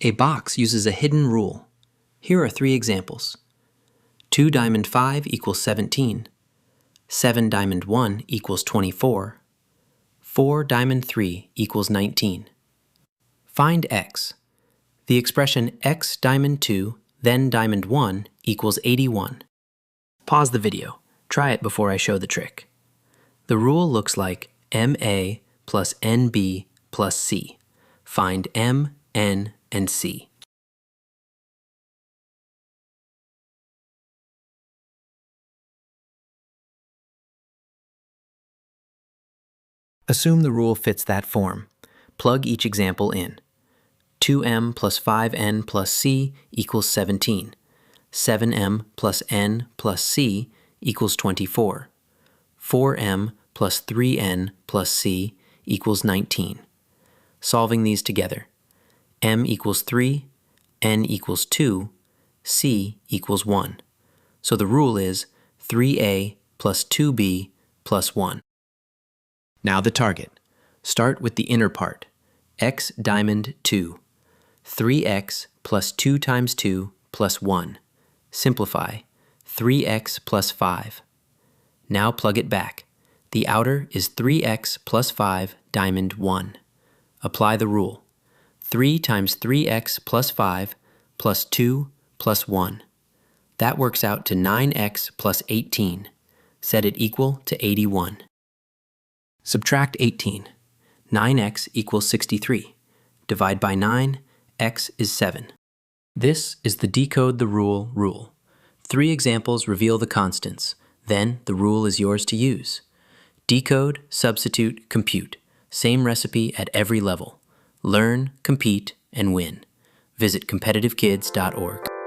A box uses a hidden rule. Here are 3 examples. 2 diamond 5 equals 17. 7 diamond 1 equals 24. 4 diamond 3 equals 19. Find x. The expression x diamond 2 then diamond 1 equals 81. Pause the video. Try it before I show the trick. The rule looks like MA plus NB plus C. Find M, N, and C. Assume the rule fits that form. Plug each example in. 2m plus 5n plus c equals 17. 7m plus n plus c equals 24. 4m plus 3n plus c equals 19. Solving these together. M equals 3, n equals 2, c equals 1. So the rule is 3a plus 2b plus 1. Now the target. Start with the inner part. X diamond 2. 3x plus 2 times 2 plus 1. Simplify. 3x plus 5. Now plug it back. The outer is 3x plus 5 diamond 1. Apply the rule. 3 times 3x plus 5 plus 2 plus 1. That works out to 9x plus 18. Set it equal to 81. Subtract 18. 9x equals 63. Divide by 9, x is 7. This is the decode the rule rule. 3 examples reveal the constants. Then the rule is yours to use. Decode, substitute, compute. Same recipe at every level. Learn, compete, and win. Visit competitivekids.org.